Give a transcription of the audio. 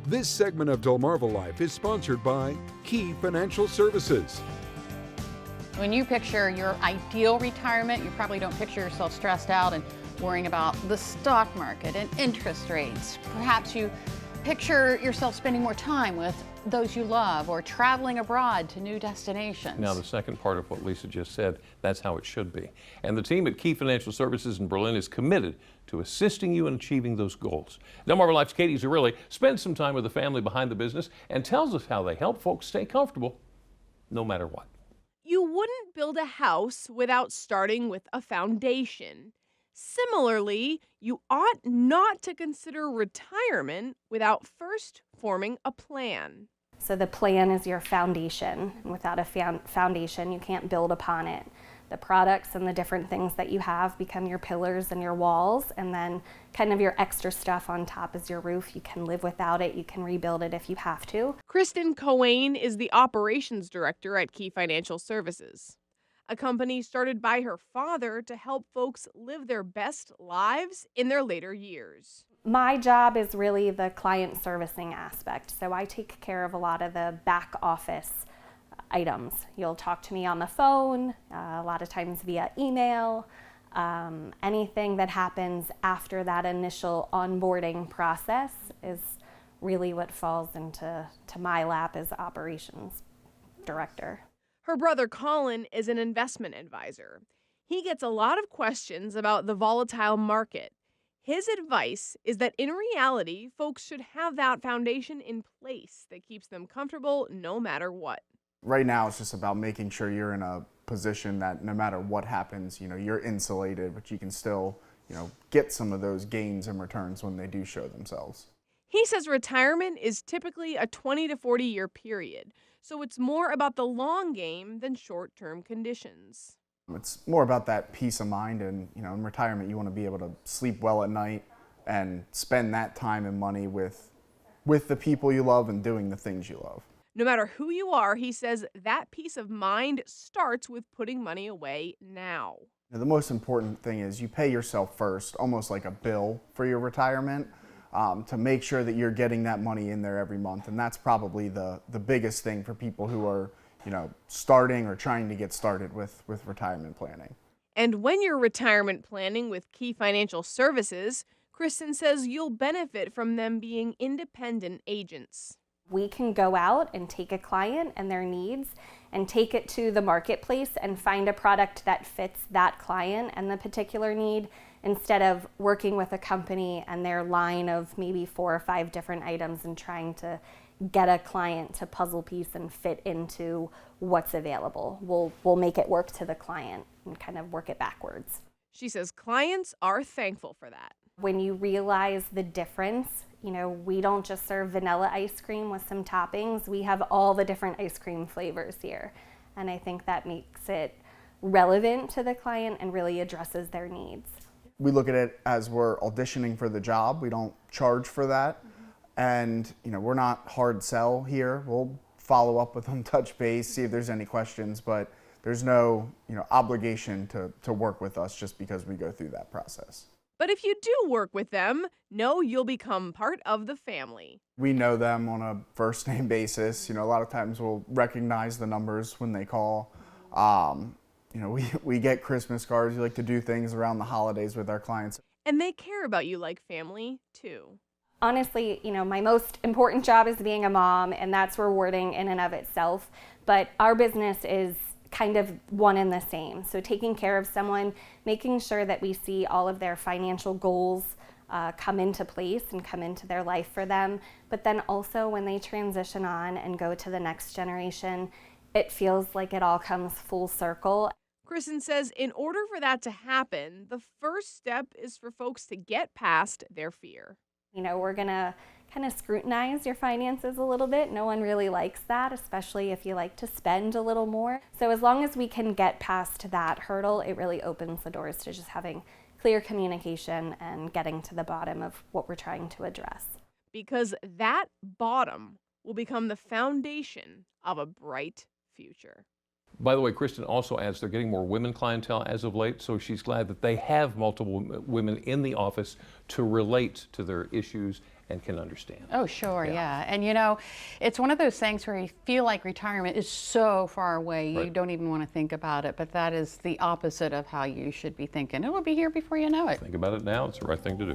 This segment of DelmarvaLife is sponsored by Key Financial Services. When you picture your ideal retirement, you probably don't picture yourself stressed out and worrying about the stock market and interest rates. Perhaps you picture yourself spending more time with those you love or traveling abroad to new destinations. Now, the second part of what Lisa just said, that's how it should be. And the team at Key Financial Services in Berlin is committed to assisting you in achieving those goals. DelmarvaLife's Katie Zerilli spends some time with the family behind the business and tells us how they help folks stay comfortable no matter what. You wouldn't build a house without starting with a foundation. Similarly, you ought not to consider retirement without first forming a plan. So the plan is your foundation. Without a foundation, you can't build upon it. The products and the different things that you have become your pillars and your walls, and then kind of your extra stuff on top is your roof. You can live without it. You can rebuild it if you have to. Kristen Coane is the operations director at Key Financial Services, a company started by her father to help folks live their best lives in their later years. My job is really the client servicing aspect. So I take care of a lot of the back office items. You'll talk to me on the phone, a lot of times via email. Anything that happens after that initial onboarding process is really what falls into my lap as operations director. Her brother Colin is an investment advisor. He gets a lot of questions about the volatile market. His advice is that in reality, folks should have that foundation in place that keeps them comfortable no matter what. Right now, it's just about making sure you're in a position that no matter what happens, you're insulated, but you can still, get some of those gains and returns when they do show themselves. He says retirement is typically a 20 to 40 year period, so it's more about the long game than short-term conditions. It's more about that peace of mind, and in retirement you want to be able to sleep well at night and spend that time and money with the people you love and doing the things you love. No matter who you are, he says that peace of mind starts with putting money away now. The most important thing is you pay yourself first, almost like a bill for your retirement, to make sure that you're getting that money in there every month. And that's probably the biggest thing for people who are starting or trying to get started with retirement planning. And when you're retirement planning with Key Financial Services, Kristen says you'll benefit from them being independent agents. We can go out and take a client and their needs and take it to the marketplace and find a product that fits that client and the particular need, instead of working with a company and their line of maybe 4 or 5 different items and trying to get a client to puzzle piece and fit into what's available. We'll make it work to the client and kind of work it backwards. She says clients are thankful for that. When you realize the difference, we don't just serve vanilla ice cream with some toppings. We have all the different ice cream flavors here. And I think that makes it relevant to the client and really addresses their needs. We look at it as we're auditioning for the job. We don't charge for that. And we're not hard sell here. We'll follow up with them, touch base, see if there's any questions, but there's no obligation to work with us just because we go through that process. But if you do work with them, know you'll become part of the family. We know them on a first name basis. A lot of times we'll recognize the numbers when they call. We get Christmas cards. We like to do things around the holidays with our clients. And they care about you like family, too. Honestly, my most important job is being a mom, and that's rewarding in and of itself. But our business is kind of one and the same. So taking care of someone, making sure that we see all of their financial goals come into place and come into their life for them. But then also when they transition on and go to the next generation, it feels like it all comes full circle. Kristen says in order for that to happen, the first step is for folks to get past their fear. We're going to kind of scrutinize your finances a little bit. No one really likes that, especially if you like to spend a little more. So as long as we can get past that hurdle, it really opens the doors to just having clear communication and getting to the bottom of what we're trying to address. Because that bottom will become the foundation of a bright future. By the way, Kristen also adds they're getting more women clientele as of late, so she's glad that they have multiple women in the office to relate to their issues and can understand. Oh, sure, yeah. And you know, it's one of those things where you feel like retirement is so far away, you Right. don't even want to think about it, but that is the opposite of how you should be thinking. It will be here before you know it. Think about it now, it's the right thing to do.